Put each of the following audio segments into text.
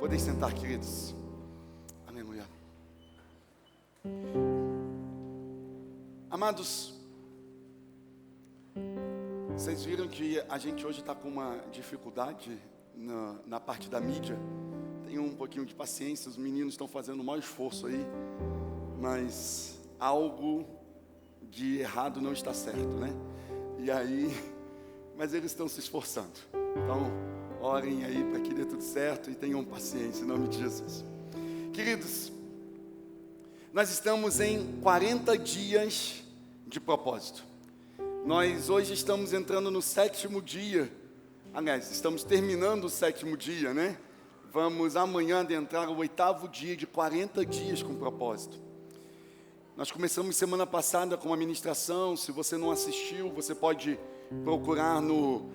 Podem sentar, queridos. Aleluia. Amados, vocês viram que a gente hoje está com uma dificuldade na parte da mídia. Tenham um pouquinho de paciência, os meninos estão fazendo o maior esforço aí, mas algo de errado não está certo, né? E aí, mas eles estão se esforçando. Então, orem aí para que dê tudo certo e tenham paciência em nome de Jesus. Queridos, nós estamos em 40 dias de propósito. Nós hoje estamos entrando no 7º dia. Aliás, estamos terminando o 7º dia, né? Vamos amanhã adentrar o 8º dia de 40 dias com propósito. Nós começamos semana passada com uma ministração. Se você não assistiu, você pode procurar no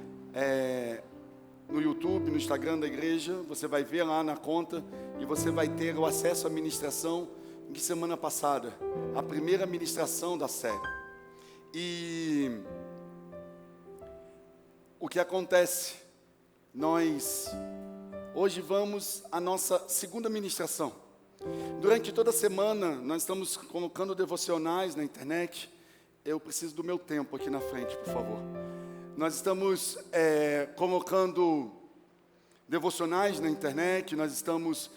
YouTube, no Instagram da igreja. Você vai ver lá na conta e você vai ter o acesso à ministração de semana passada, a primeira ministração da série. E o que acontece? Nós hoje vamos à nossa segunda ministração. Durante toda a semana nós estamos colocando devocionais na internet. Eu preciso do meu tempo aqui na frente, por favor. Nós estamos colocando devocionais na internet. Nós estamos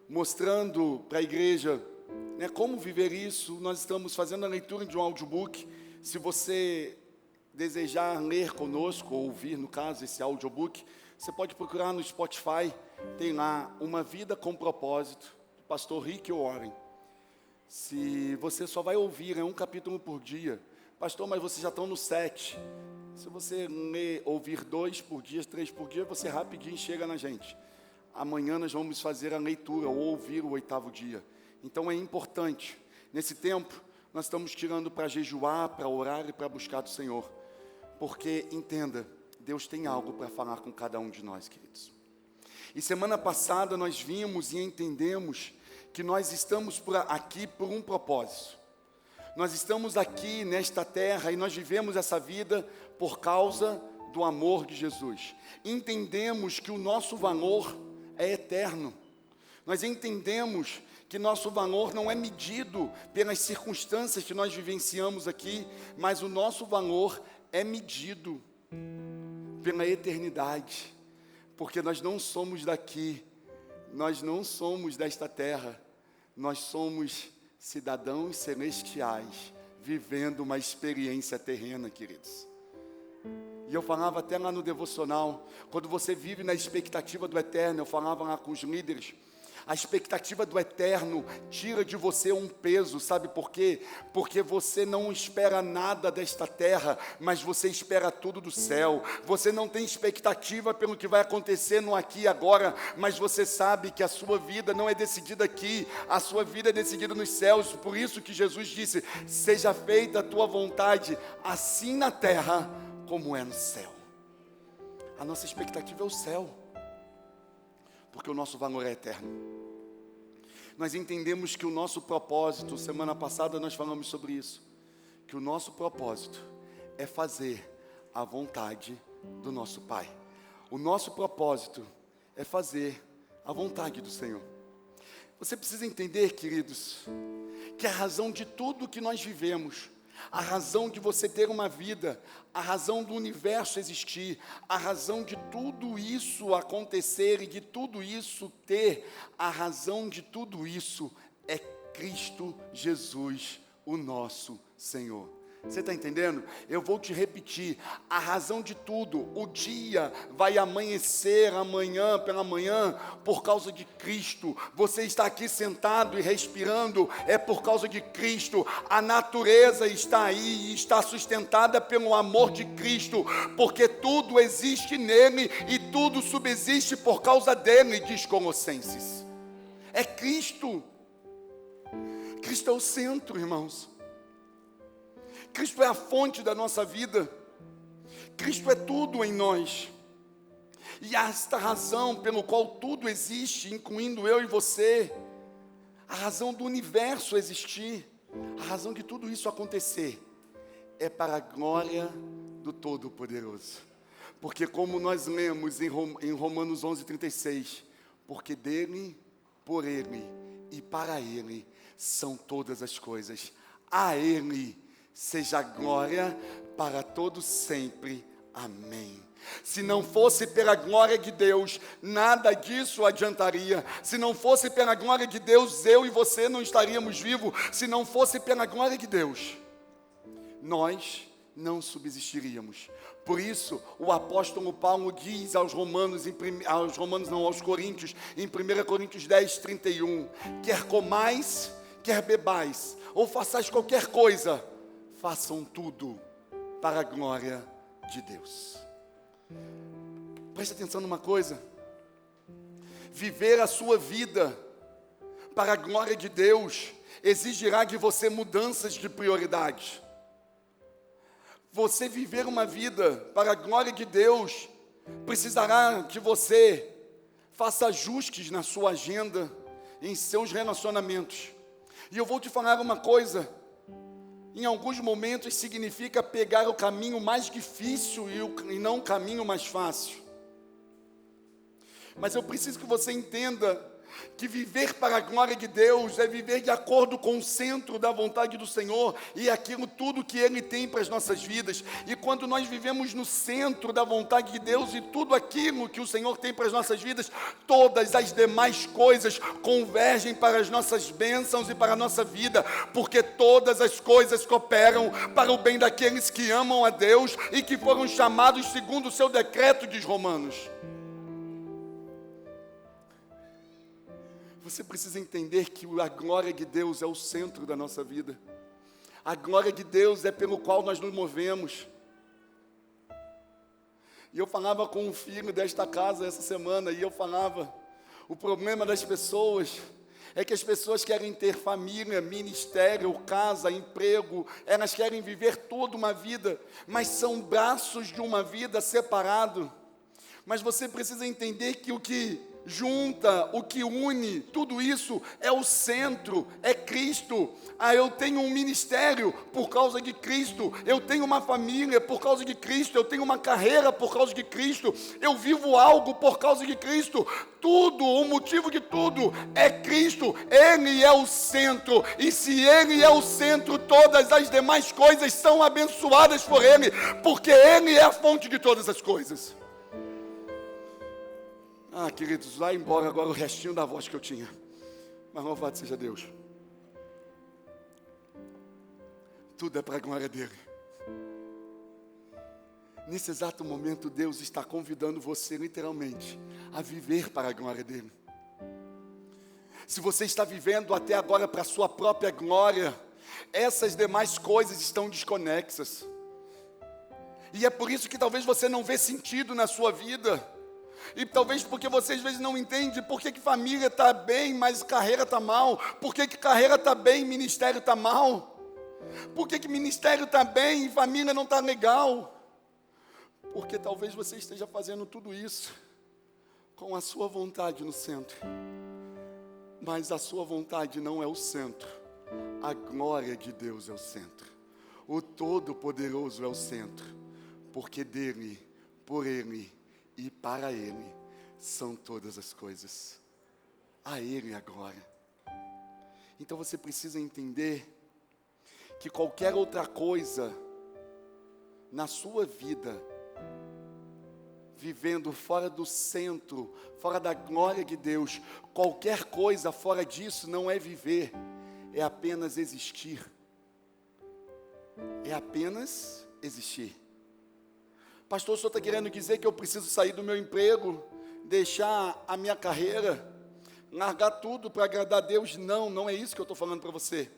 mostrando para a igreja, né, como viver isso. Nós estamos fazendo a leitura de um audiobook. Se você desejar ler conosco, ou ouvir, no caso, esse audiobook, você pode procurar no Spotify. Tem lá Uma Vida com Propósito, do pastor Rick Warren. Se você só vai ouvir, é um capítulo por dia. Pastor, mas vocês já estão no 7. Se você ouvir 2 por dia, 3 por dia, você rapidinho chega na gente. Amanhã nós vamos fazer a leitura, ou ouvir o 8º dia. Então é importante, nesse tempo, nós estamos tirando para jejuar, para orar e para buscar do Senhor. Porque, entenda, Deus tem algo para falar com cada um de nós, queridos. E semana passada nós vimos e entendemos que nós estamos aqui por um propósito. Nós estamos aqui nesta terra e nós vivemos essa vida por causa do amor de Jesus. Entendemos que o nosso valor é eterno. Nós entendemos que nosso valor não é medido pelas circunstâncias que nós vivenciamos aqui, mas o nosso valor é medido pela eternidade, porque nós não somos daqui, nós não somos desta terra, nós somos cidadãos celestiais, vivendo uma experiência terrena, queridos. E eu falava até lá no devocional, quando você vive na expectativa do eterno, eu falava lá com os líderes, a expectativa do eterno tira de você um peso, sabe por quê? Porque você não espera nada desta terra, mas você espera tudo do céu. Você não tem expectativa pelo que vai acontecer no aqui e agora, mas você sabe que a sua vida não é decidida aqui, a sua vida é decidida nos céus. Por isso que Jesus disse, seja feita a tua vontade, assim na terra como é no céu. A nossa expectativa é o céu, porque o nosso valor é eterno. Nós entendemos que o nosso propósito, semana passada nós falamos sobre isso, que o nosso propósito é fazer a vontade do nosso Pai. O nosso propósito é fazer a vontade do Senhor. Você precisa entender, queridos, que a razão de tudo que nós vivemos, a razão de você ter uma vida, a razão do universo existir, a razão de tudo isso acontecer e de tudo isso ter, a razão de tudo isso é Cristo Jesus, o nosso Senhor. Você está entendendo? Eu vou te repetir, a razão de tudo, o dia vai amanhecer amanhã pela manhã por causa de Cristo. Você está aqui sentado e respirando, é por causa de Cristo. A natureza está aí e está sustentada pelo amor de Cristo, porque tudo existe nele e tudo subsiste por causa dele, diz Colossenses. É Cristo. Cristo é o centro, irmãos. Cristo é a fonte da nossa vida. Cristo é tudo em nós. E esta razão pelo qual tudo existe, incluindo eu e você, a razão do universo existir, a razão de tudo isso acontecer, é para a glória do Todo-Poderoso. Porque como nós lemos em Romanos 11:36, porque dele, por ele e para ele são todas as coisas. A ele seja glória para todos sempre. Amém. Se não fosse pela glória de Deus, nada disso adiantaria. Se não fosse pela glória de Deus, eu e você não estaríamos vivos. Se não fosse pela glória de Deus, nós não subsistiríamos. Por isso, o apóstolo Paulo diz aos Coríntios, em 1 Coríntios 10, 31, quer comais, quer bebais, ou façais qualquer coisa, façam tudo para a glória de Deus. Preste atenção numa coisa: viver a sua vida para a glória de Deus exigirá de você mudanças de prioridade. Você viver uma vida para a glória de Deus precisará que você faça ajustes na sua agenda, em seus relacionamentos. E eu vou te falar uma coisa: em alguns momentos significa pegar o caminho mais difícil e não o caminho mais fácil. Mas eu preciso que você entenda que viver para a glória de Deus é viver de acordo com o centro da vontade do Senhor e aquilo tudo que Ele tem para as nossas vidas. E quando nós vivemos no centro da vontade de Deus e tudo aquilo que o Senhor tem para as nossas vidas, todas as demais coisas convergem para as nossas bênçãos e para a nossa vida, porque todas as coisas cooperam para o bem daqueles que amam a Deus e que foram chamados segundo o seu decreto, diz Romanos. Você precisa entender que a glória de Deus é o centro da nossa vida. A glória de Deus é pelo qual nós nos movemos. E eu falava com um filho desta casa essa semana, e eu falava, o problema das pessoas é que as pessoas querem ter família, ministério, casa, emprego, elas querem viver toda uma vida, mas são braços de uma vida separado. Mas você precisa entender que o que junta, o que une, tudo isso é o centro, é Cristo. Eu tenho um ministério por causa de Cristo, eu tenho uma família por causa de Cristo, eu tenho uma carreira por causa de Cristo, eu vivo algo por causa de Cristo. Tudo, o motivo de tudo é Cristo. Ele é o centro, e se Ele é o centro, todas as demais coisas são abençoadas por Ele, porque Ele é a fonte de todas as coisas. Queridos, vai embora agora o restinho da voz que eu tinha. Mas louvado seja Deus. Tudo é para a glória dEle. Nesse exato momento, Deus está convidando você, literalmente, a viver para a glória dEle. Se você está vivendo até agora para a sua própria glória, essas demais coisas estão desconexas. E é por isso que talvez você não vê sentido na sua vida. E talvez porque você às vezes não entende por que família está bem, mas carreira está mal. Por que carreira está bem e ministério está mal? Por que ministério está bem e família não está legal? Porque talvez você esteja fazendo tudo isso com a sua vontade no centro. Mas a sua vontade não é o centro. A glória de Deus é o centro. O Todo-Poderoso é o centro. Porque dele, por ele e para Ele são todas as coisas. A Ele a glória. Então você precisa entender que qualquer outra coisa na sua vida, vivendo fora do centro, fora da glória de Deus, qualquer coisa fora disso não é viver, é apenas existir. É apenas existir. Pastor, o senhor está querendo dizer que eu preciso sair do meu emprego, deixar a minha carreira, largar tudo para agradar a Deus? Não, não é isso que eu estou falando para você.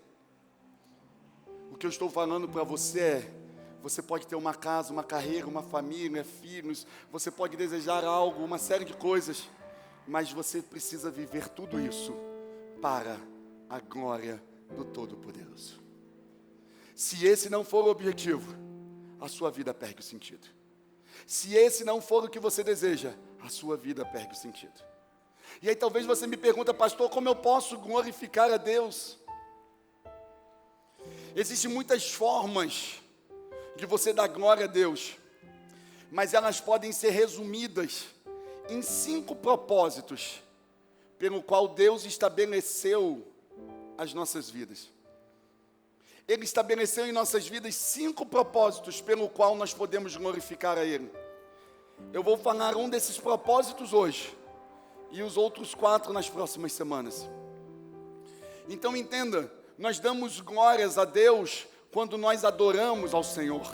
O que eu estou falando para você é, você pode ter uma casa, uma carreira, uma família, filhos, você pode desejar algo, uma série de coisas, mas você precisa viver tudo isso para a glória do Todo-Poderoso. Se esse não for o objetivo, a sua vida perde o sentido. Se esse não for o que você deseja, a sua vida perde o sentido. E aí talvez você me pergunta, pastor, como eu posso glorificar a Deus? Existem muitas formas de você dar glória a Deus, mas elas podem ser resumidas em 5 propósitos pelo qual Deus estabeleceu as nossas vidas. Ele estabeleceu em nossas vidas 5 propósitos pelo qual nós podemos glorificar a Ele. Eu vou falar um desses propósitos hoje e os outros 4 nas próximas semanas. Então entenda, nós damos glórias a Deus quando nós adoramos ao Senhor.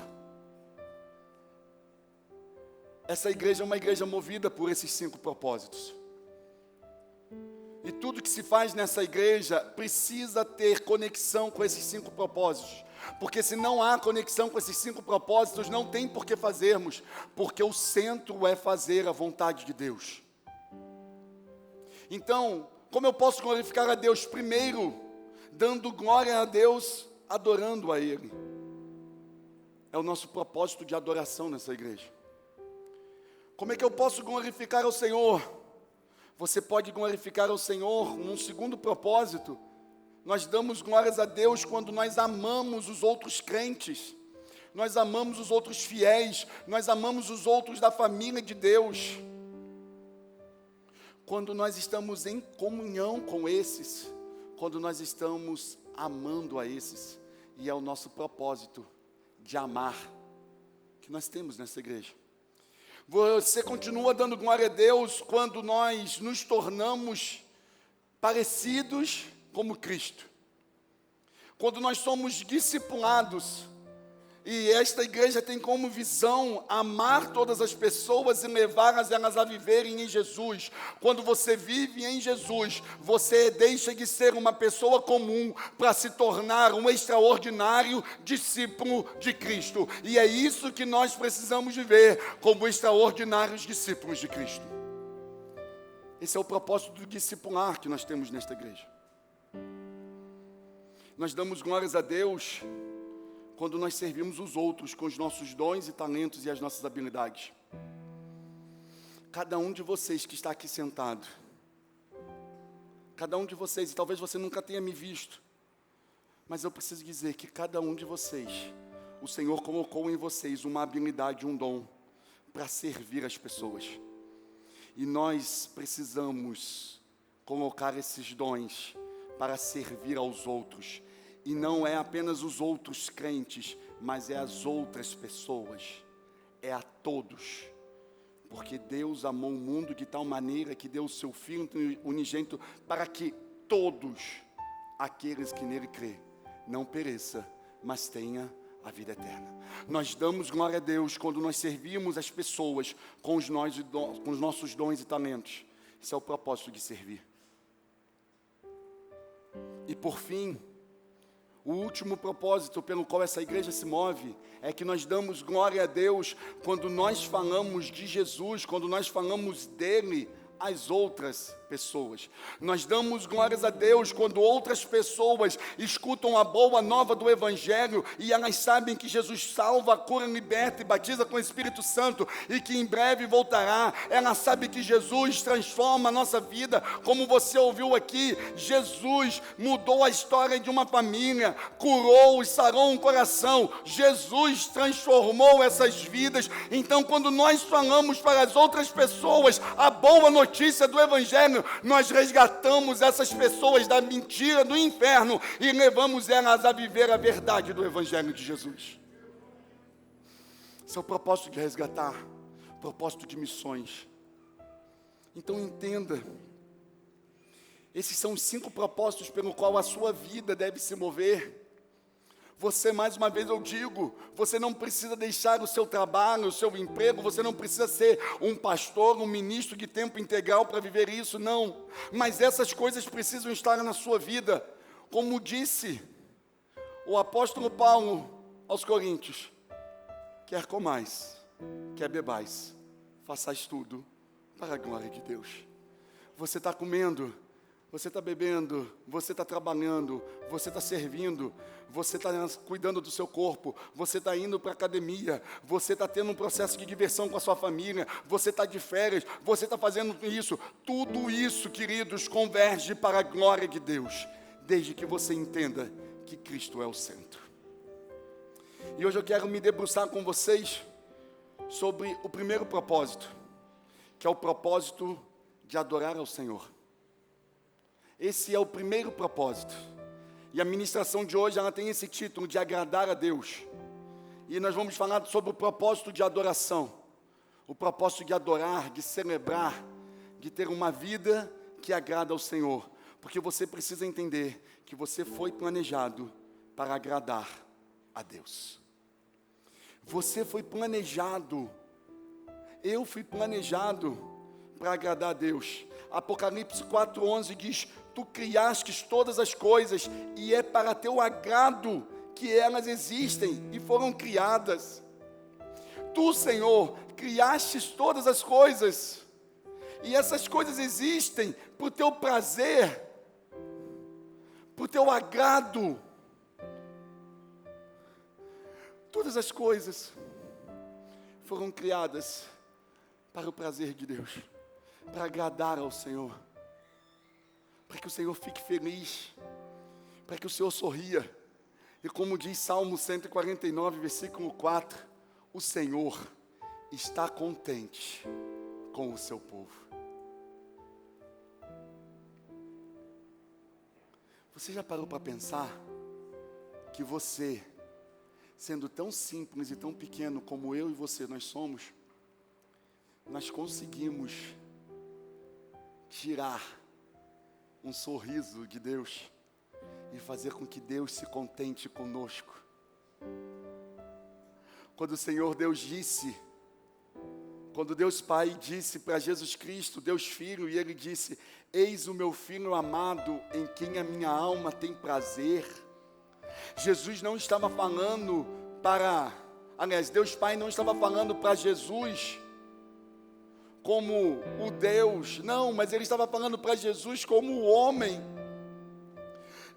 Essa igreja é uma igreja movida por esses 5 propósitos. E tudo que se faz nessa igreja precisa ter conexão com esses 5 propósitos. Porque se não há conexão com esses 5 propósitos, não tem por que fazermos. Porque o centro é fazer a vontade de Deus. Então, como eu posso glorificar a Deus? Primeiro, dando glória a Deus, adorando a Ele. É o nosso propósito de adoração nessa igreja. Como é que eu posso glorificar ao Senhor? Você pode glorificar ao Senhor num segundo propósito. Nós damos glórias a Deus quando nós amamos os outros crentes. Nós amamos os outros fiéis. Nós amamos os outros da família de Deus. Quando nós estamos em comunhão com esses. Quando nós estamos amando a esses. E é o nosso propósito de amar que nós temos nessa igreja. Você continua dando glória a Deus quando nós nos tornamos parecidos como Cristo. Quando nós somos discipulados. E esta igreja tem como visão amar todas as pessoas e levá-las elas a viverem em Jesus. Quando você vive em Jesus, você deixa de ser uma pessoa comum para se tornar um extraordinário discípulo de Cristo. E é isso que nós precisamos viver como extraordinários discípulos de Cristo. Esse é o propósito do discipular que nós temos nesta igreja. Nós damos glórias a Deus quando nós servimos os outros com os nossos dons e talentos e as nossas habilidades. Cada um de vocês que está aqui sentado, cada um de vocês, e talvez você nunca tenha me visto, mas eu preciso dizer que cada um de vocês, o Senhor colocou em vocês uma habilidade, um dom, para servir as pessoas. E nós precisamos colocar esses dons para servir aos outros. E não é apenas os outros crentes, mas é as outras pessoas, é a todos. Porque Deus amou o mundo de tal maneira que deu o seu Filho unigênito para que todos aqueles que nele crê não pereça, mas tenha a vida eterna. Nós damos glória a Deus quando nós servimos as pessoas com os nossos dons e talentos. Esse é o propósito de servir. E por fim, o último propósito pelo qual essa igreja se move é que nós damos glória a Deus quando nós falamos de Jesus, quando nós falamos dele às outras pessoas. Nós damos glórias a Deus quando outras pessoas escutam a boa nova do Evangelho e elas sabem que Jesus salva, cura, liberta e batiza com o Espírito Santo e que em breve voltará. Ela sabe que Jesus transforma a nossa vida, como você ouviu aqui. Jesus mudou a história de uma família, curou e sarou um coração. Jesus transformou essas vidas. Então, quando nós falamos para as outras pessoas a boa notícia do Evangelho, nós resgatamos essas pessoas da mentira do inferno e levamos elas a viver a verdade do Evangelho de Jesus. Esse é o propósito de resgatar, propósito de missões. Então entenda, esses são os 5 propósitos pelo qual a sua vida deve se mover. Você, mais uma vez eu digo, você não precisa deixar o seu trabalho, o seu emprego, você não precisa ser um pastor, um ministro de tempo integral para viver isso, não. Mas essas coisas precisam estar na sua vida. Como disse o apóstolo Paulo aos Coríntios: quer comais, quer bebais, façais tudo para a glória de Deus. Você está comendo, você está bebendo, você está trabalhando, você está servindo, você está cuidando do seu corpo, você está indo para a academia, você está tendo um processo de diversão com a sua família, você está de férias, você está fazendo isso. Tudo isso, queridos, converge para a glória de Deus, desde que você entenda que Cristo é o centro. E hoje eu quero me debruçar com vocês sobre o primeiro propósito, que é o propósito de adorar ao Senhor. Esse é o primeiro propósito. E a ministração de hoje, ela tem esse título de agradar a Deus. E nós vamos falar sobre o propósito de adoração. O propósito de adorar, de celebrar, de ter uma vida que agrada ao Senhor. Porque você precisa entender que você foi planejado para agradar a Deus. Você foi planejado, eu fui planejado para agradar a Deus. Apocalipse 4:11 diz: tu criastes todas as coisas e é para teu agrado que elas existem e foram criadas. Tu, Senhor, criastes todas as coisas e essas coisas existem por teu prazer, por teu agrado. Todas as coisas foram criadas para o prazer de Deus, para agradar ao Senhor, para que o Senhor fique feliz, para que o Senhor sorria. E como diz Salmo 149, versículo 4, o Senhor está contente com o seu povo. Você já parou para pensar que você, sendo tão simples e tão pequeno como eu e você nós somos, nós conseguimos tirar um sorriso de Deus e fazer com que Deus se contente conosco? Quando o Senhor Deus disse, quando Deus Pai disse para Jesus Cristo, Deus Filho, e Ele disse: eis o meu Filho amado, em quem a minha alma tem prazer. Jesus não estava falando Deus Pai não estava falando para Jesus como o Deus, não, mas Ele estava falando para Jesus como o homem.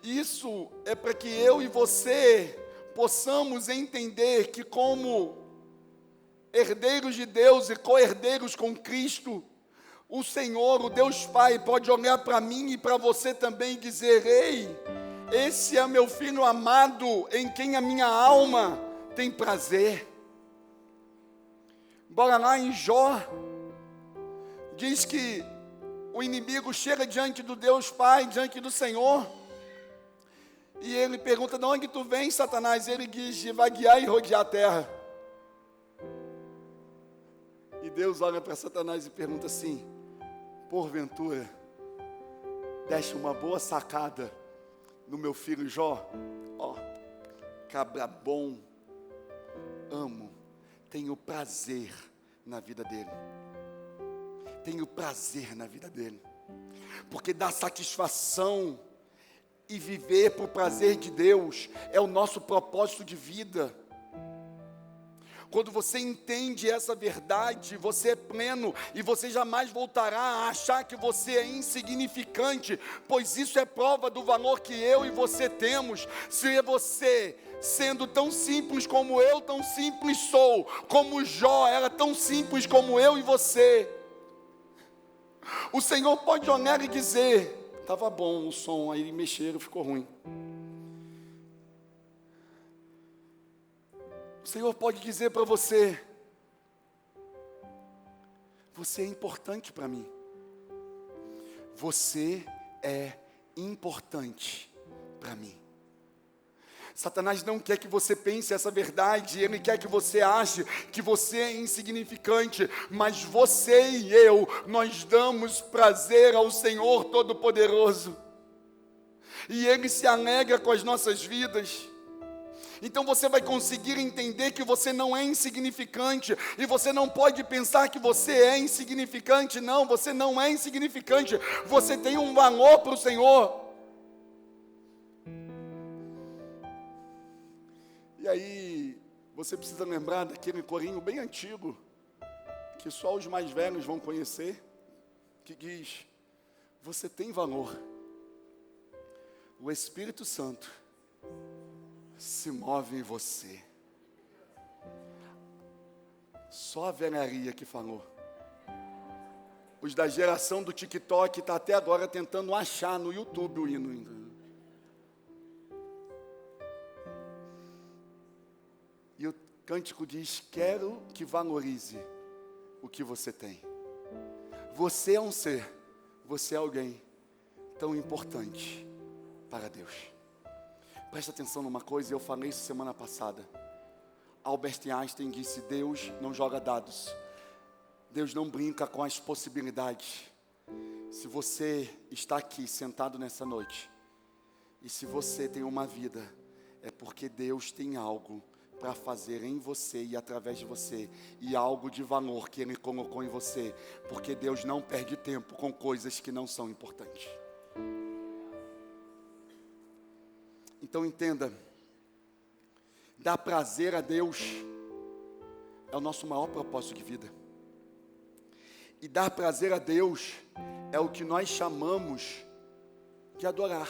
Isso é para que eu e você possamos entender que, como herdeiros de Deus e co-herdeiros com Cristo, o Senhor, o Deus Pai, pode olhar para mim e para você também e dizer: ei, esse é meu Filho amado, em quem a minha alma tem prazer. Bora lá em Jó, diz que o inimigo chega diante do Deus Pai, diante do Senhor, e ele pergunta: de onde tu vens, Satanás? Ele diz: de vaguear e rodear a terra. E Deus olha para Satanás e pergunta assim: porventura, deste uma boa sacada no meu filho Jó? Ó, cabra bom, amo, tenho prazer na vida dele. Tenho prazer na vida dele, porque dá satisfação, e viver por prazer de Deus é o nosso propósito de vida. Quando você entende essa verdade, você é pleno e você jamais voltará a achar que você é insignificante, pois isso é prova do valor que eu e você temos. Se você, sendo tão simples como eu, tão simples sou, como Jó era tão simples como eu e você, o Senhor pode olhar e dizer: estava bom o som, aí mexeram, ficou ruim. O Senhor pode dizer para você: você é importante para mim. Você é importante para mim. Satanás não quer que você pense essa verdade, ele quer que você ache que você é insignificante, mas você e eu, nós damos prazer ao Senhor Todo-Poderoso, e Ele se alegra com as nossas vidas. Então você vai conseguir entender que você não é insignificante, e você não pode pensar que você é insignificante. Não, você não é insignificante, você tem um valor para o Senhor. E aí, você precisa lembrar daquele corinho bem antigo, que só os mais velhos vão conhecer, que diz: você tem valor. O Espírito Santo se move em você. Só a velharia que falou. Os da geração do TikTok estão até agora tentando achar no YouTube o hino. E o cântico diz: quero que valorize o que você tem. Você é um ser, você é alguém tão importante para Deus. Presta atenção numa coisa, eu falei isso semana passada. Albert Einstein disse: Deus não joga dados. Deus não brinca com as possibilidades. Se você está aqui sentado nessa noite, e se você tem uma vida, é porque Deus tem algo para fazer em você e através de você, e algo de valor que Ele colocou em você, porque Deus não perde tempo com coisas que não são importantes. Então entenda, dar prazer a Deus é o nosso maior propósito de vida. E dar prazer a Deus é o que nós chamamos de adorar.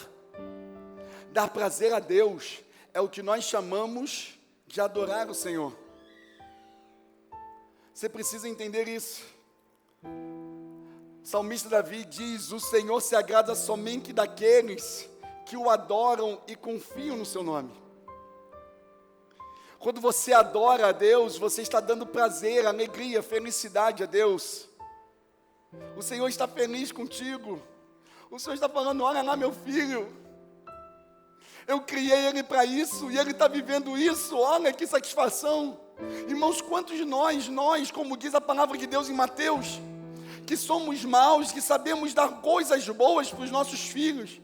Dar prazer a Deus é o que nós chamamos de adorar o Senhor. Você precisa entender isso. O salmista Davi diz: o Senhor se agrada somente daqueles que o adoram e confiam no seu nome. Quando você adora a Deus, você está dando prazer, alegria, felicidade a Deus. O Senhor está feliz contigo. O Senhor está falando: olha lá meu filho, eu criei ele para isso, e ele está vivendo isso, olha que satisfação. Irmãos, quantos de nós, como diz a palavra de Deus em Mateus, que somos maus, que sabemos dar coisas boas para os nossos filhos,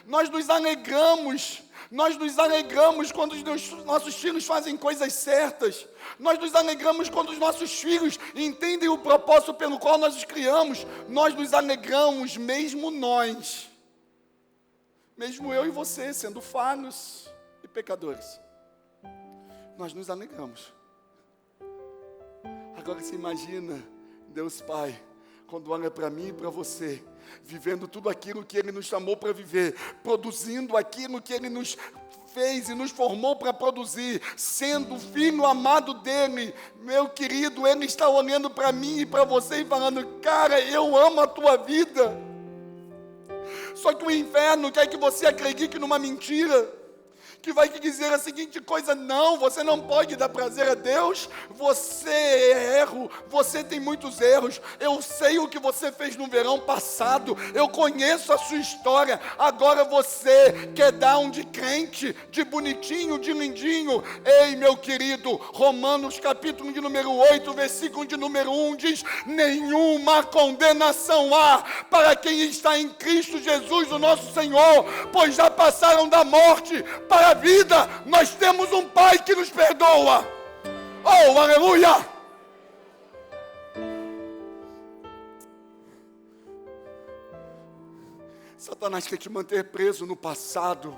nós nos alegramos quando os nossos filhos fazem coisas certas, nós nos alegramos quando os nossos filhos entendem o propósito pelo qual nós os criamos, nós nos alegramos, mesmo eu e você, sendo falhos e pecadores, nós nos alegramos. Agora você imagina Deus Pai, quando olha para mim e para você, vivendo tudo aquilo que Ele nos chamou para viver, produzindo aquilo que Ele nos fez e nos formou para produzir, sendo filho amado dEle. Meu querido, Ele está olhando para mim e para você e falando: cara, eu amo a tua vida. Só que o inferno quer que você acredite numa mentira, que vai te dizer a seguinte coisa: não, você não pode dar prazer a Deus, você é erro, você tem muitos erros, eu sei o que você fez no verão passado, eu conheço a sua história, agora você quer dar um de crente, de bonitinho, de lindinho. Ei, meu querido, Romanos capítulo de número 8, versículo de número 1 diz: nenhuma condenação há para quem está em Cristo Jesus, o nosso Senhor, pois já passaram da morte para a vida. Nós temos um Pai que nos perdoa. Oh, aleluia! Satanás quer te manter preso no passado,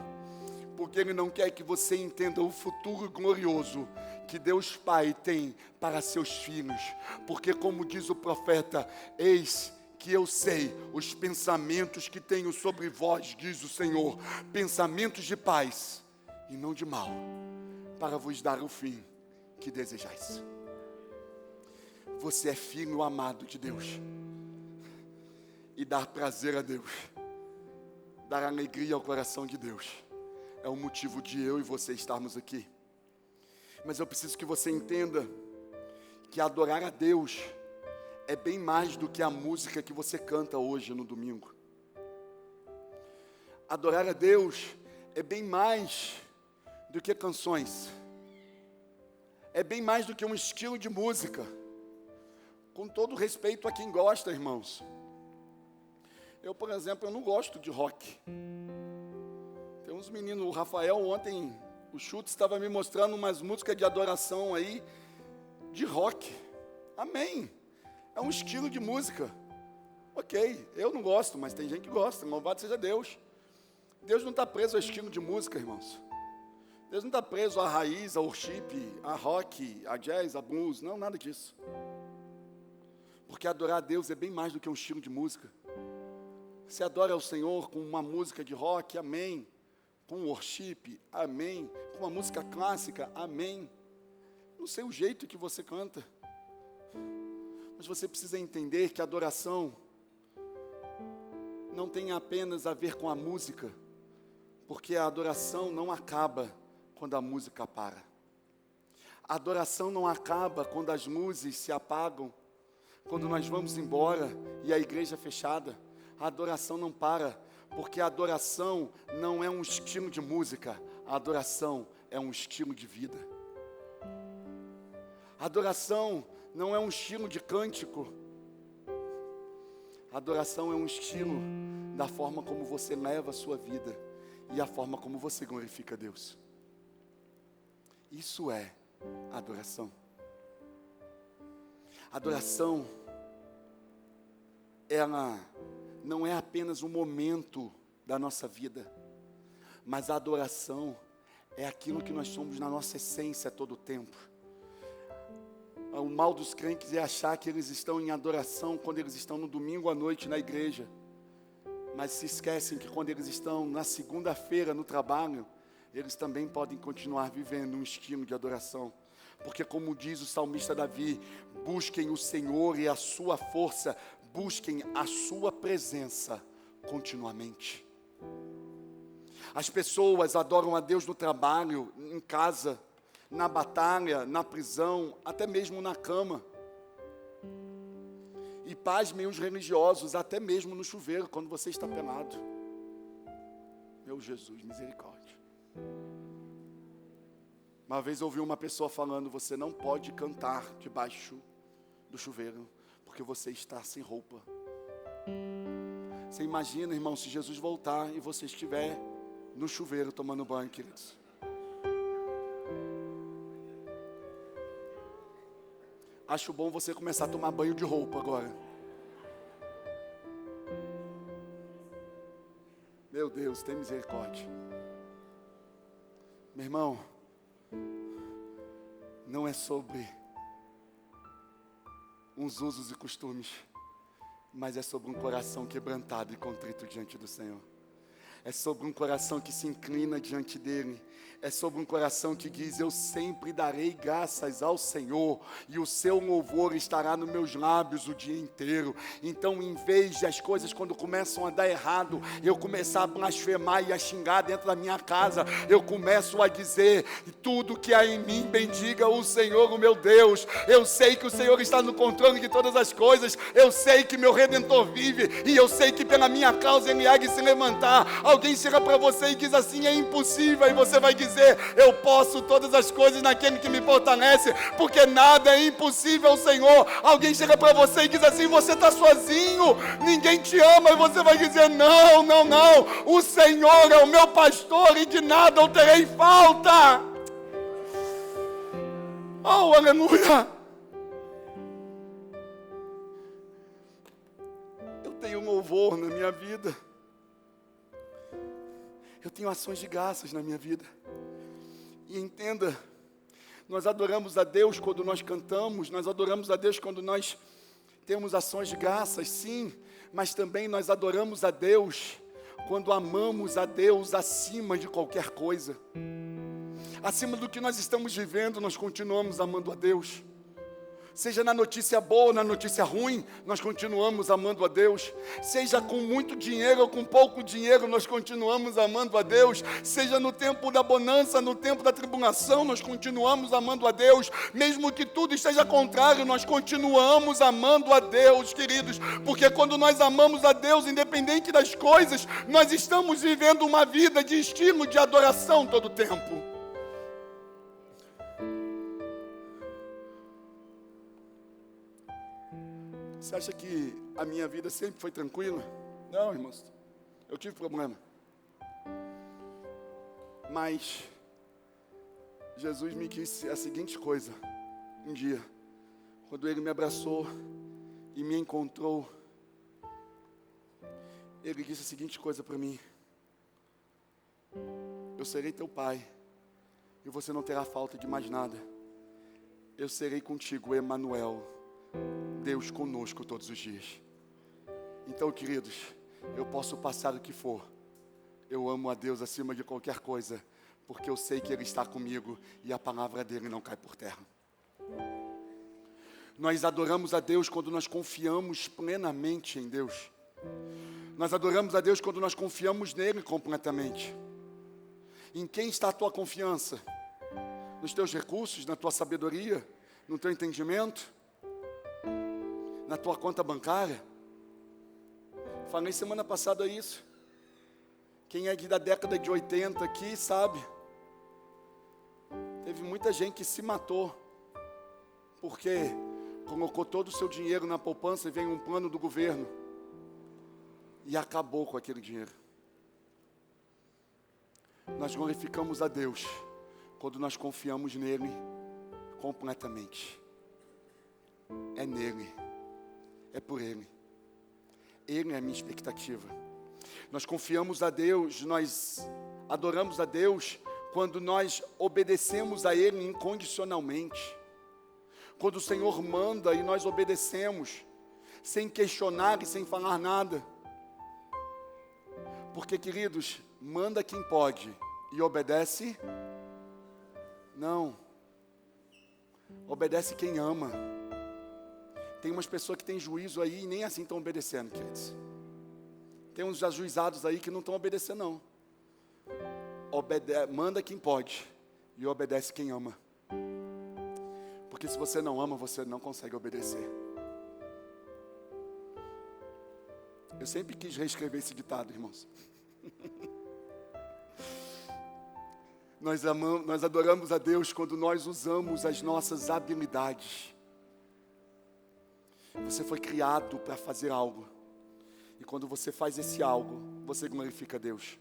porque ele não quer que você entenda o futuro glorioso que Deus Pai tem para seus filhos. Porque, como diz o profeta: eis que eu sei os pensamentos que tenho sobre vós, diz o Senhor, pensamentos de paz e não de mal, para vos dar o fim que desejais. Você é filho amado de Deus, e dar prazer a Deus, dar alegria ao coração de Deus, é o motivo de eu e você estarmos aqui. Mas eu preciso que você entenda que adorar a Deus é bem mais do que a música que você canta hoje no domingo. Adorar a Deus é bem mais do que canções, é bem mais do que um estilo de música. Com todo respeito a quem gosta, irmãos, eu, por exemplo, eu não gosto de rock. Tem uns meninos, o Rafael ontem, o Chutes estava me mostrando umas músicas de adoração aí, de rock. Amém, é um estilo de música, ok, eu não gosto, mas tem gente que gosta, louvado seja Deus. Deus não está preso ao estilo de música, irmãos. Deus não está preso à raiz, ao worship, a rock, a jazz, a blues, não, nada disso. Porque adorar a Deus é bem mais do que um estilo de música. Você adora ao Senhor com uma música de rock, amém. Com worship, amém. Com uma música clássica, amém. Não sei o jeito que você canta, mas você precisa entender que a adoração não tem apenas a ver com a música, porque a adoração não acaba quando a música para. A adoração não acaba quando as luzes se apagam, quando nós vamos embora e a igreja é fechada. A adoração não para, Porque a adoração não é um estilo de música, a adoração é um estilo de vida. A adoração não é um estilo de cântico, a adoração é um estilo da forma como você leva a sua vida e a forma como você glorifica a Deus. Isso é adoração. Adoração, ela não é apenas um momento da nossa vida, mas a adoração é aquilo que nós somos na nossa essência a todo tempo. O mal dos crentes é achar que eles estão em adoração quando eles estão no domingo à noite na igreja, mas se esquecem que quando eles estão na segunda-feira no trabalho, eles também podem continuar vivendo um estilo de adoração. Porque como diz o salmista Davi, busquem o Senhor e a sua força, busquem a sua presença continuamente. As pessoas adoram a Deus no trabalho, em casa, na batalha, na prisão, até mesmo na cama. E pasmem os religiosos, até mesmo no chuveiro, quando você está pelado. Meu Jesus, misericórdia. Uma vez eu ouvi uma pessoa falando, você não pode cantar debaixo do chuveiro, porque você está sem roupa. Você imagina, irmão, se Jesus voltar e você estiver no chuveiro tomando banho, queridos. Acho bom você começar a tomar banho de roupa agora. Meu Deus, tem misericórdia. Meu irmão, não é sobre uns usos e costumes, mas é sobre um coração quebrantado e contrito diante do Senhor. É sobre um coração que se inclina diante dEle. É sobre um coração que diz, eu sempre darei graças ao Senhor, e o seu louvor estará nos meus lábios o dia inteiro. Então, em vez de as coisas quando começam a dar errado, eu começar a blasfemar e a xingar dentro da minha casa, eu começo a dizer, tudo que há em mim, bendiga o Senhor, o meu Deus. Eu sei que o Senhor está no controle de todas as coisas. Eu sei que meu Redentor vive, e eu sei que pela minha causa Ele há de se levantar. Alguém chega para você e diz assim, é impossível, e você vai dizer, eu posso todas as coisas naquele que me fortalece, porque nada é impossível ao Senhor. Alguém chega para você e diz assim, você está sozinho, ninguém te ama, e você vai dizer, não, não, não, o Senhor é o meu pastor, e de nada eu terei falta. Oh, aleluia. Eu tenho louvor na minha vida. Eu tenho ações de graças na minha vida. E entenda, nós adoramos a Deus quando nós cantamos, nós adoramos a Deus quando nós temos ações de graças, sim, mas também nós adoramos a Deus quando amamos a Deus acima de qualquer coisa. Acima do que nós estamos vivendo, nós continuamos amando a Deus. Seja na notícia boa ou na notícia ruim, nós continuamos amando a Deus. Seja com muito dinheiro ou com pouco dinheiro, nós continuamos amando a Deus. Seja no tempo da bonança, no tempo da tribulação, nós continuamos amando a Deus. Mesmo que tudo esteja contrário, nós continuamos amando a Deus, queridos. Porque quando nós amamos a Deus, independente das coisas, nós estamos vivendo uma vida de estilo de adoração todo o tempo. Você acha que a minha vida sempre foi tranquila? Não, irmãos, eu tive problema. Mas Jesus me quis a seguinte coisa, um dia, quando Ele me abraçou e me encontrou, Ele disse a seguinte coisa para mim, eu serei teu pai, e você não terá falta de mais nada. Eu serei contigo, Emanuel, Deus conosco todos os dias. Então, queridos, eu posso passar o que for, eu amo a Deus acima de qualquer coisa, porque eu sei que Ele está comigo e a palavra dEle não cai por terra. Nós adoramos a Deus quando nós confiamos plenamente em Deus. Nós adoramos a Deus quando nós confiamos nele completamente. Em quem está a tua confiança? Nos teus recursos, na tua sabedoria, no teu entendimento, na tua conta bancária? Falei semana passada isso. Quem é da década de 80 aqui sabe. Teve muita gente que se matou, porque colocou todo o seu dinheiro na poupança e veio um plano do governo e acabou com aquele dinheiro. Nós glorificamos a Deus quando nós confiamos nele completamente. É nele, é por ele. Ele é a minha expectativa. Nós confiamos a Deus, nós adoramos a Deus quando nós obedecemos a ele incondicionalmente. Quando o Senhor manda e nós obedecemos, sem questionar e sem falar nada. Porque, queridos, manda quem pode e obedece? Não. Obedece quem ama. Tem umas pessoas que têm juízo aí e nem assim estão obedecendo, queridos. Tem uns ajuizados aí que não estão obedecendo, não. Manda quem pode e obedece quem ama. Porque se você não ama, você não consegue obedecer. Eu sempre quis reescrever esse ditado, irmãos. Nós adoramos a Deus quando nós usamos as nossas habilidades. Você foi criado para fazer algo. E quando você faz esse algo, você glorifica a Deus.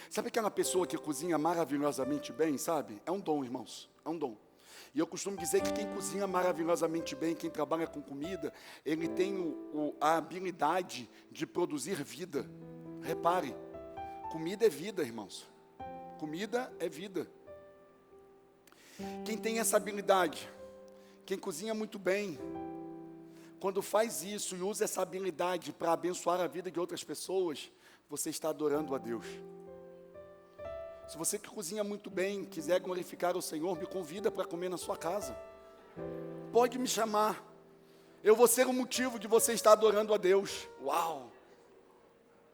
Sabe aquela pessoa que cozinha maravilhosamente bem, sabe? É um dom, irmãos, é um dom. E eu costumo dizer que quem cozinha maravilhosamente bem, quem trabalha com comida, ele tem a habilidade de produzir vida. Repare, comida é vida, irmãos. Comida é vida. Quem tem essa habilidade, quem cozinha muito bem, quando faz isso e usa essa habilidade para abençoar a vida de outras pessoas, você está adorando a Deus. Se você que cozinha muito bem, quiser glorificar o Senhor, me convida para comer na sua casa. Pode me chamar. Eu vou ser o motivo de você estar adorando a Deus. Uau!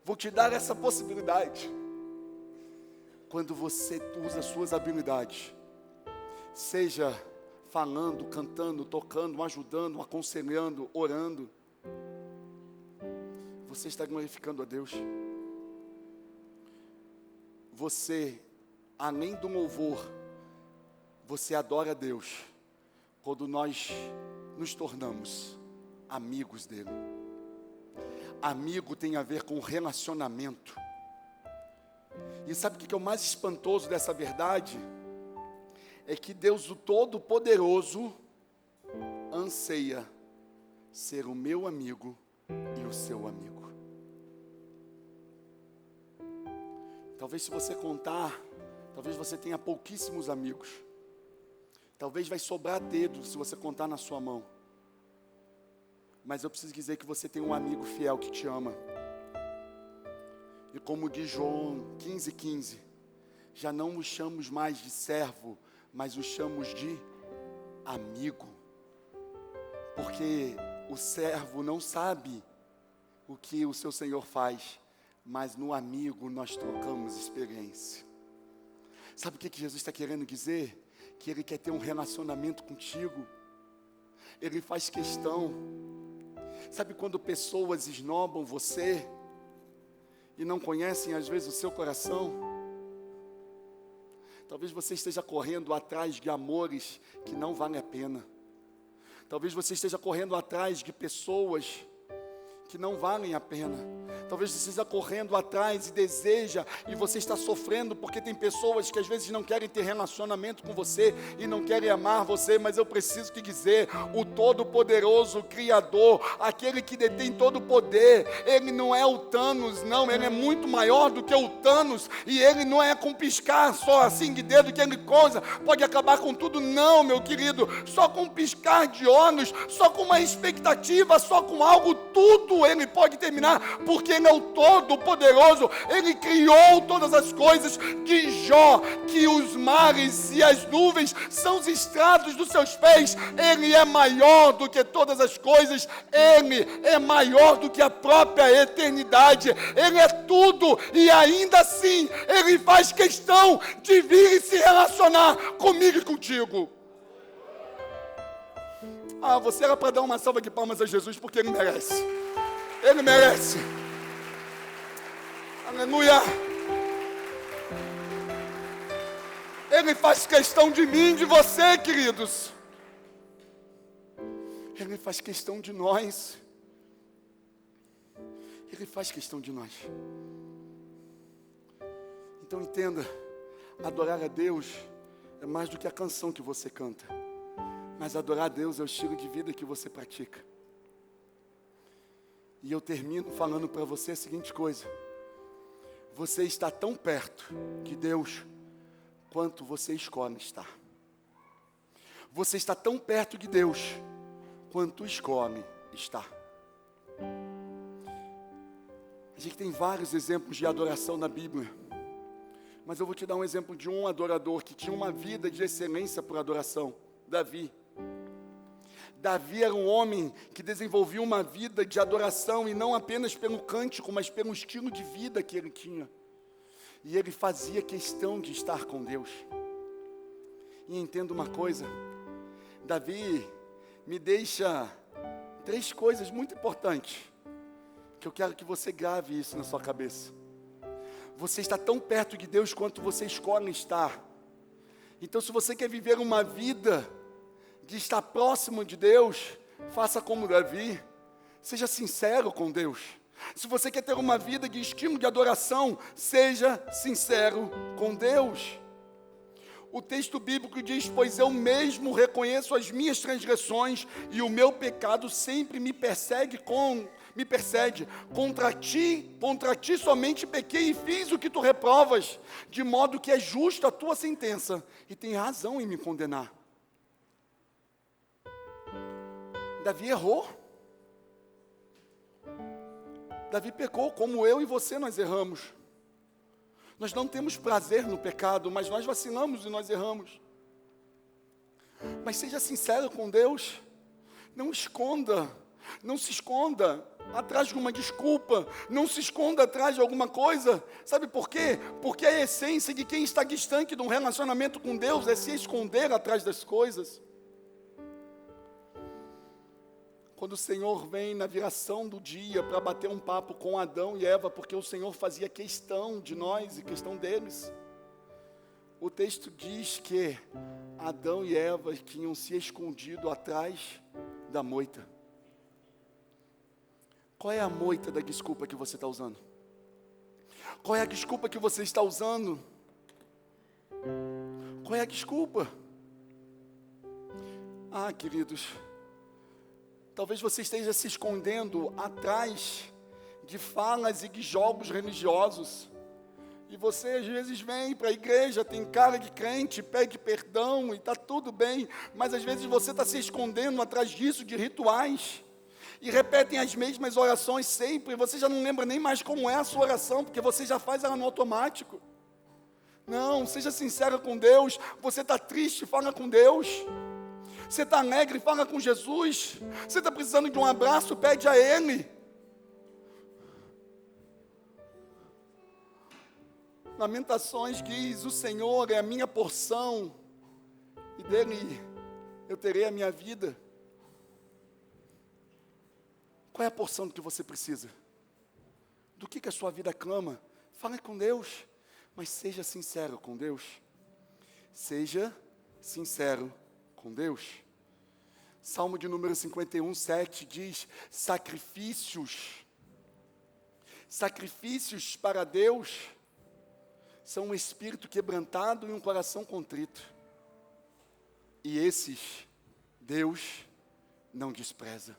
Vou te dar essa possibilidade. Quando você usa suas habilidades, seja falando, cantando, tocando, ajudando, aconselhando, orando, você está glorificando a Deus. Você, além do louvor, você adora a Deus quando nós nos tornamos amigos dele. Amigo tem a ver com relacionamento. E sabe o que é o mais espantoso dessa verdade? É que Deus, o Todo-Poderoso, anseia ser o meu amigo e o seu amigo. Talvez se você contar, talvez você tenha pouquíssimos amigos. Talvez vai sobrar dedo se você contar na sua mão. Mas eu preciso dizer que você tem um amigo fiel que te ama. E como diz João 15:15, já não os chamamos mais de servo, mas os chamamos de amigo. Porque o servo não sabe o que o seu Senhor faz, mas no amigo nós trocamos experiência. Sabe o que Jesus está querendo dizer? Que Ele quer ter um relacionamento contigo. Ele faz questão. Sabe quando pessoas esnobam você e não conhecem às vezes o seu coração? Talvez você esteja correndo atrás de amores que não valem a pena. Talvez você esteja correndo atrás de pessoas que não valem a pena. Talvez você esteja correndo atrás e deseja, e você está sofrendo porque tem pessoas que às vezes não querem ter relacionamento com você e não querem amar você, mas eu preciso te dizer, o Todo-Poderoso, o Criador, aquele que detém todo o poder, Ele não é o Thanos, não, Ele é muito maior do que o Thanos, e Ele não é com piscar só assim de dedo que Ele coisa, pode acabar com tudo, não, meu querido, só com um piscar de olhos, só com uma expectativa, só com algo, tudo Ele pode terminar, porque Ele é o Todo-Poderoso. Ele criou todas as coisas. De Jó, que os mares e as nuvens são os estrados dos seus pés. Ele é maior do que todas as coisas. Ele é maior do que a própria eternidade. Ele é tudo, e ainda assim Ele faz questão de vir e se relacionar comigo e contigo. Você era para dar uma salva de palmas a Jesus, porque Ele merece. Ele merece. Aleluia. Ele faz questão de mim, de você, queridos. Ele faz questão de nós. Ele faz questão de nós. Então entenda, adorar a Deus é mais do que a canção que você canta. Mas adorar a Deus é o estilo de vida que você pratica. E eu termino falando para você a seguinte coisa. Você está tão perto de Deus quanto você escolhe estar. Você está tão perto de Deus quanto escolhe estar. A gente tem vários exemplos de adoração na Bíblia. Mas eu vou te dar um exemplo de um adorador que tinha uma vida de excelência por adoração. Davi. Davi era um homem que desenvolvia uma vida de adoração, e não apenas pelo cântico, mas pelo estilo de vida que ele tinha. E ele fazia questão de estar com Deus. E entenda uma coisa, Davi me deixa 3 coisas muito importantes, que eu quero que você grave isso na sua cabeça. Você está tão perto de Deus quanto você escolhe estar. Então, se você quer viver uma vida de estar próximo de Deus, faça como Davi. Seja sincero com Deus. Se você quer ter uma vida de estilo de adoração, seja sincero com Deus. O texto bíblico diz: pois eu mesmo reconheço as minhas transgressões, e o meu pecado sempre me persegue. Contra ti somente pequei e fiz o que tu reprovas, de modo que é justa a tua sentença, e tem razão em me condenar. Davi errou. Davi pecou, como eu e você nós erramos. Nós não temos prazer no pecado, mas nós vacilamos e nós erramos. Mas seja sincero com Deus. Não esconda, não se esconda atrás de uma desculpa, não se esconda atrás de alguma coisa. Sabe por quê? Porque a essência de quem está distante de um relacionamento com Deus é se esconder atrás das coisas. Quando o Senhor vem na viração do dia para bater um papo com Adão e Eva, porque o Senhor fazia questão de nós e questão deles, o texto diz que Adão e Eva tinham se escondido atrás da moita. Qual é a moita da desculpa que você está usando? Qual é a desculpa que você está usando? Qual é a desculpa? Ah, queridos, talvez você esteja se escondendo atrás de falas e de jogos religiosos. E você às vezes vem para a igreja, tem cara de crente, pede perdão e está tudo bem. Mas às vezes você está se escondendo atrás disso, de rituais. E repetem as mesmas orações sempre. E você já não lembra nem mais como é a sua oração, porque você já faz ela no automático. Não, seja sincero com Deus. Você está triste, fala com Deus. Você está alegre, fala com Jesus. Você está precisando de um abraço, pede a Ele. Lamentações diz: o Senhor é a minha porção, e dele eu terei a minha vida. Qual é a porção que você precisa? Do que a sua vida clama? Fale com Deus, mas seja sincero com Deus. Seja sincero com Deus. Salmo de número 51, 7 diz: sacrifícios para Deus são um espírito quebrantado e um coração contrito. E esses Deus não despreza.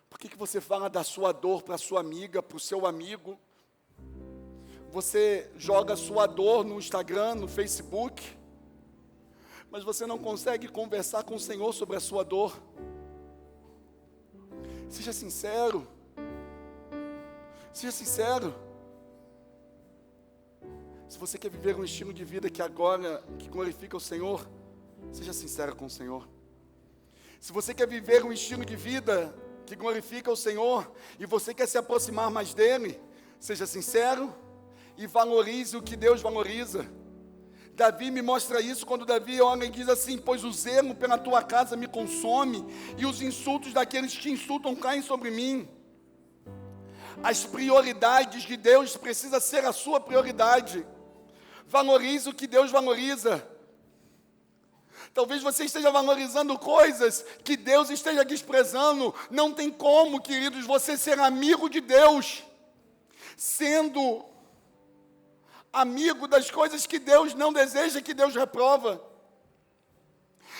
Por que você fala da sua dor para a sua amiga, para o seu amigo? Você joga a sua dor no Instagram, no Facebook, mas você não consegue conversar com o Senhor sobre a sua dor. Seja sincero. Seja sincero. Se você quer viver um estilo de vida que glorifica o Senhor, seja sincero com o Senhor. Se você quer viver um estilo de vida que glorifica o Senhor, e você quer se aproximar mais dEle, seja sincero e valorize o que Deus valoriza. Davi me mostra isso quando Davi olha e diz assim: pois o zelo pela tua casa me consome, e os insultos daqueles que te insultam caem sobre mim. as prioridades de Deus precisam ser a sua prioridade. Valorize o que Deus valoriza. Talvez você esteja valorizando coisas que Deus esteja desprezando. Não tem como, queridos, você ser amigo de Deus, sendo amigo das coisas que Deus não deseja, que Deus reprova.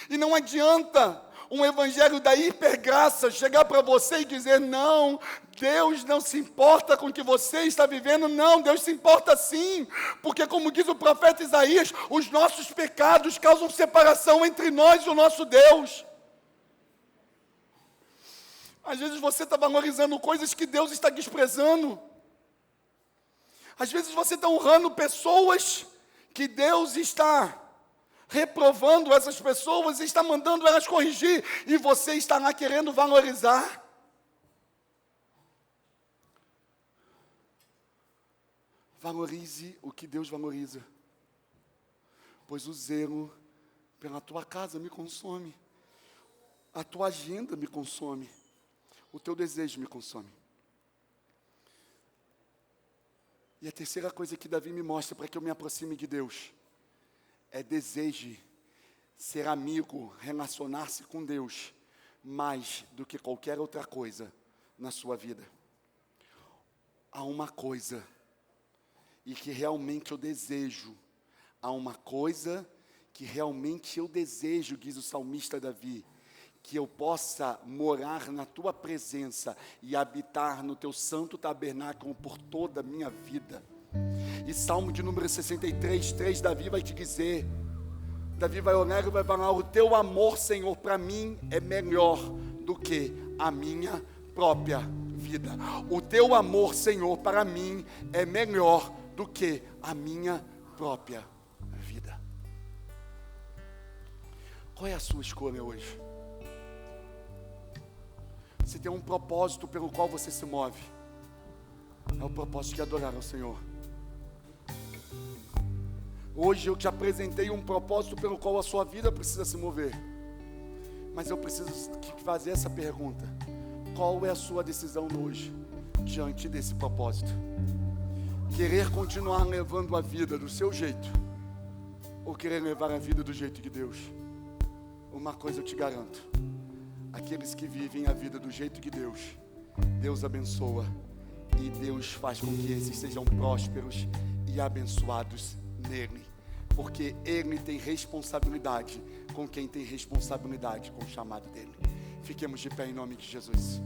E não adianta um evangelho da hipergraça chegar para você e dizer: não, Deus não se importa com o que você está vivendo. Não, Deus se importa sim, porque como diz o profeta Isaías, os nossos pecados causam separação entre nós e o nosso Deus. Às vezes você está valorizando coisas que Deus está desprezando. Às vezes você está honrando pessoas que Deus está reprovando essas pessoas, está mandando elas corrigir, e você está lá querendo valorizar. Valorize o que Deus valoriza, pois o zelo pela tua casa me consome, a tua agenda me consome, o teu desejo me consome. E a terceira coisa que Davi me mostra para que eu me aproxime de Deus é deseje ser amigo, relacionar-se com Deus mais do que qualquer outra coisa na sua vida. Há uma coisa e que realmente eu desejo, há uma coisa que realmente eu desejo, diz o salmista Davi, que eu possa morar na tua presença e habitar no teu santo tabernáculo por toda a minha vida. E Salmo de número 63, 3, Davi vai te dizer, Davi vai olhar e vai falar: o teu amor, Senhor, para mim é melhor do que a minha própria vida. O teu amor, Senhor, para mim é melhor do que a minha própria vida. Qual é a sua escolha hoje? Você tem um propósito pelo qual você se move. É o propósito de adorar ao Senhor. Hoje eu te apresentei um propósito pelo qual a sua vida precisa se mover. Mas eu preciso fazer essa pergunta: qual é a sua decisão hoje diante desse propósito? Querer continuar levando a vida do seu jeito, ou querer levar a vida do jeito de Deus? Uma coisa eu te garanto: aqueles que vivem a vida do jeito de Deus, Deus abençoa, e Deus faz com que esses sejam prósperos e abençoados nele, porque Ele tem responsabilidade com quem tem responsabilidade com o chamado dele. Fiquemos de pé em nome de Jesus.